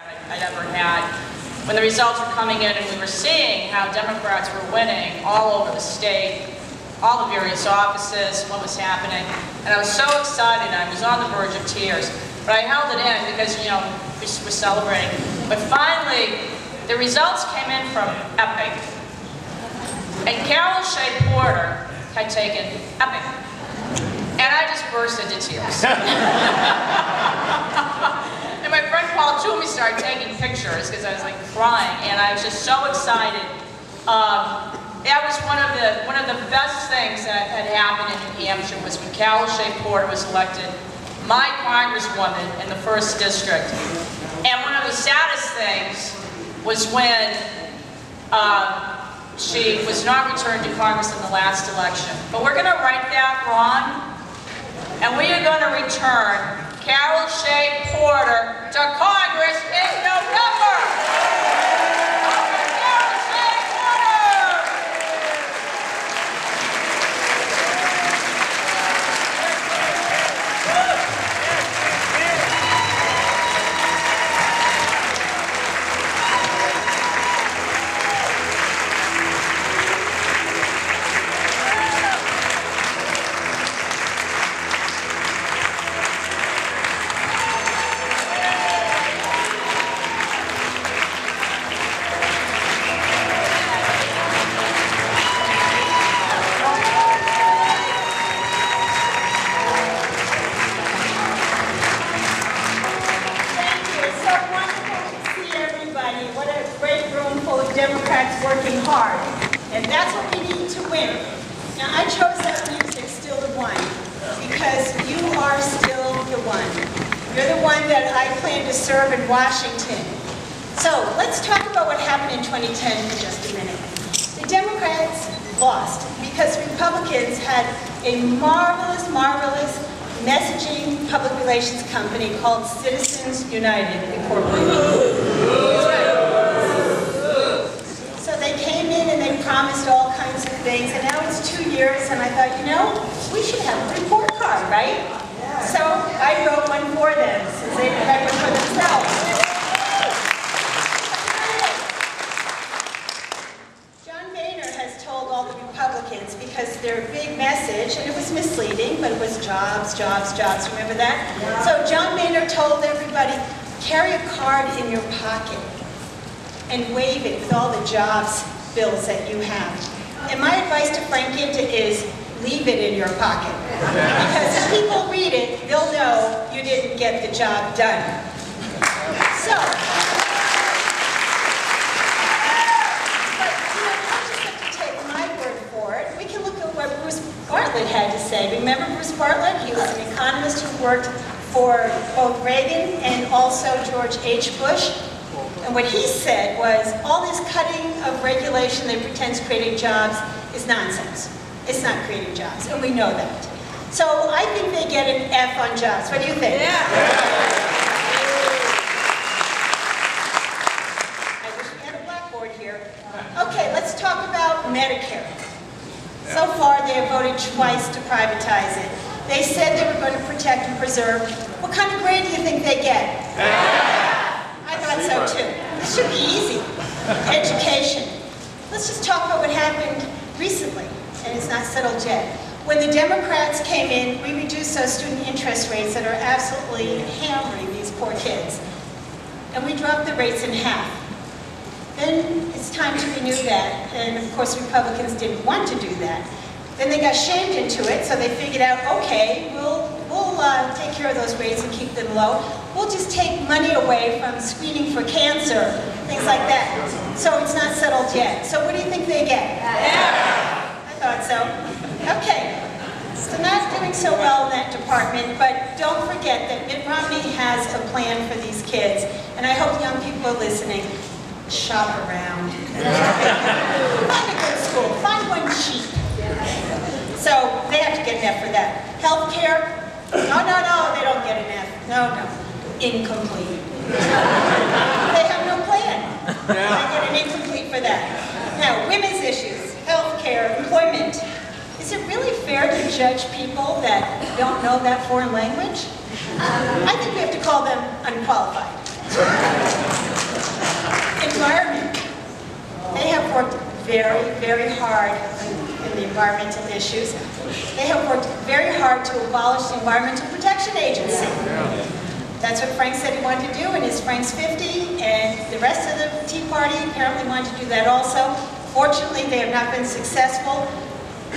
I'd ever had. When the results were coming in and we were seeing how Democrats were winning all over the state, all the various offices, what was happening, and I was so excited, I was on the verge of tears. But I held it in because, you know, we were celebrating. But finally, the results came in from Epic. And Carol Shea-Porter had taken Epic. And I just burst into tears. And my friend Paul Toomey started taking pictures because I was like crying, and I was just so excited. That was one of the best things that had happened in New Hampshire was when Carol Shea-Porter was elected my Congresswoman in the 1st District. And one of the saddest things was when she was not returned to Congress in the last election. But we're going to right that wrong, and we are going to return Carol Shea-Porter to Congress in November. Democrats working hard, and that's what we need to win. Now, I chose that music, Still the One, because you are still the one. You're the one that I plan to serve in Washington. So, let's talk about what happened in 2010 for just a minute. The Democrats lost because Republicans had a marvelous, marvelous messaging public relations company called Citizens United Incorporated. They came in and they promised all kinds of things, and now it's 2 years, and I thought, you know, we should have a report card, right? Yeah. So I wrote one for them, since they didn't write one for themselves. John Boehner has told all the Republicans, because their big message, and it was misleading, but it was jobs, jobs, jobs, remember that? Yeah. So John Boehner told everybody, carry a card in your pocket and wave it with all the jobs bills that you have. And my advice to Frank Ginta is leave it in your pocket. Because if people read it, they'll know you didn't get the job done. So, but you know, you don't just have to take my word for it. We can look at what Bruce Bartlett had to say. Remember Bruce Bartlett? He was an economist who worked for both Reagan and also George H. Bush. And what he said was, all this cutting of regulation that pretends creating jobs is nonsense. It's not creating jobs, and we know that. So I think they get an F on jobs. What do you think? Yeah. I wish we had a blackboard here. Okay, let's talk about Medicare. So far, they have voted twice to privatize it. They said they were going to protect and preserve. What kind of grade do you think they get? I thought so too. This should be easy. Education. Let's just talk about what happened recently, and it's not settled yet. When the Democrats came in, we reduced those student interest rates that are absolutely hammering these poor kids. And we dropped the rates in half. Then it's time to renew that, and of course Republicans didn't want to do that. Then they got shamed into it, so they figured out, okay, we'll take care of those rates and keep them low. We'll just take money away from screening for cancer, things like that. So it's not settled yet. So what do you think they get? Yeah. I thought so. Okay. So not doing so well in that department, but don't forget that Mitt Romney has a plan for these kids. And I hope young people are listening. Shop around. Find a good school. Find one cheap. So they have to get an F for that. Healthcare? No, no, no, they don't get an F. No, no. Incomplete. They have no plan. They get an incomplete for that. Now, women's issues, healthcare, employment. Is it really fair to judge people that don't know that foreign language? I think we have to call them unqualified. environment. They have worked very, very hard in the environmental issues. They have worked very hard to abolish the Environmental Protection Agency. That's what Frank said he wanted to do in his Frank's 50, and the rest of the Tea Party apparently wanted to do that also. Fortunately, they have not been successful,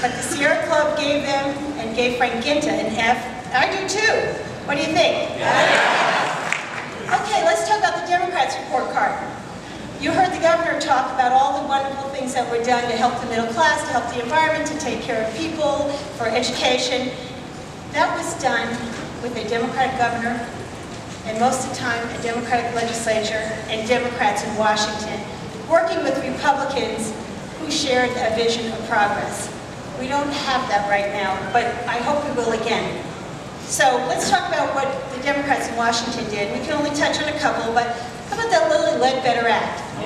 but the Sierra Club gave them and gave Frank Ginta an F. I do too. What do you think? Okay, let's talk about the Democrats' report card. You heard the governor talk about all the wonderful things that were done to help the middle class, to help the environment, to take care of people, for education. That was done with a Democratic governor, and most of the time a Democratic legislature, and Democrats in Washington, working with Republicans who shared a vision of progress. We don't have that right now, but I hope we will again. So let's talk about what the Democrats in Washington did. We can only touch on a couple, but how about that Lily Ledbetter Act? Was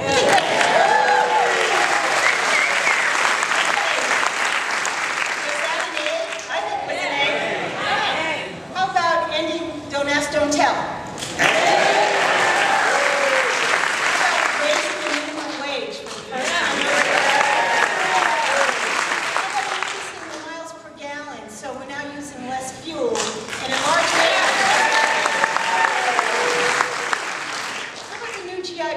that an A? I think it was an A. How about ending Don't Ask, Don't Tell? How about raising the minimum wage for the first time? How about increasing the miles per gallon, so we're now using less fuel in a large way?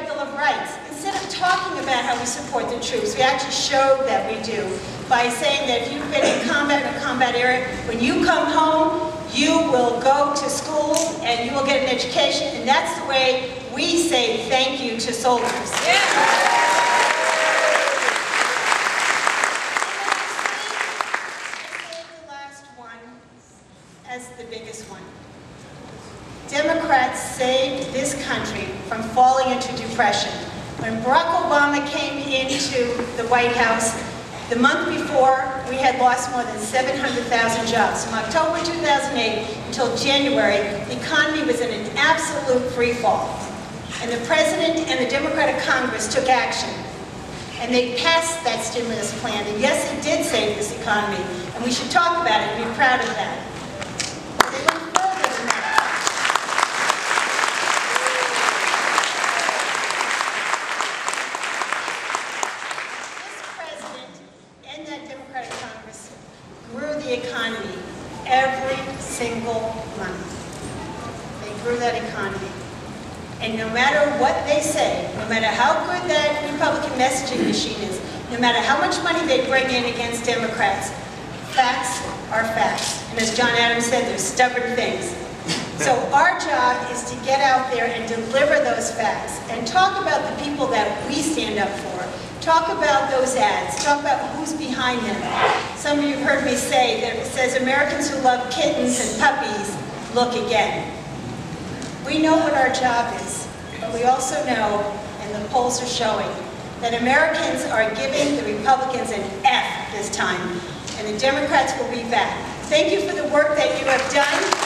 Bill of Rights. Instead of talking about how we support the troops, we actually showed that we do by saying that if you've been in combat or combat area, when you come home, you will go to school and you will get an education, and that's the way we say thank you to soldiers. Yeah. The last one as the biggest one. Democrats saved this country from falling into depression. When Barack Obama came into the White House, the month before, we had lost more than 700,000 jobs. From October 2008 until January, the economy was in an absolute free fall. And the President and the Democratic Congress took action. And they passed that stimulus plan. And yes, it did save this economy. And we should talk about it and be proud of that. Economy every single month. They grew that economy. And no matter what they say, no matter how good that Republican messaging machine is, no matter how much money they bring in against Democrats, facts are facts. And as John Adams said, they're stubborn things. So our job is to get out there and deliver those facts and talk about the people that we stand up for. Talk about those ads. Talk about who's behind them. Some of you have heard me say that it says Americans who love kittens and puppies, look again. We know what our job is, but we also know, and the polls are showing, that Americans are giving the Republicans an F this time, and the Democrats will be back. Thank you for the work that you have done.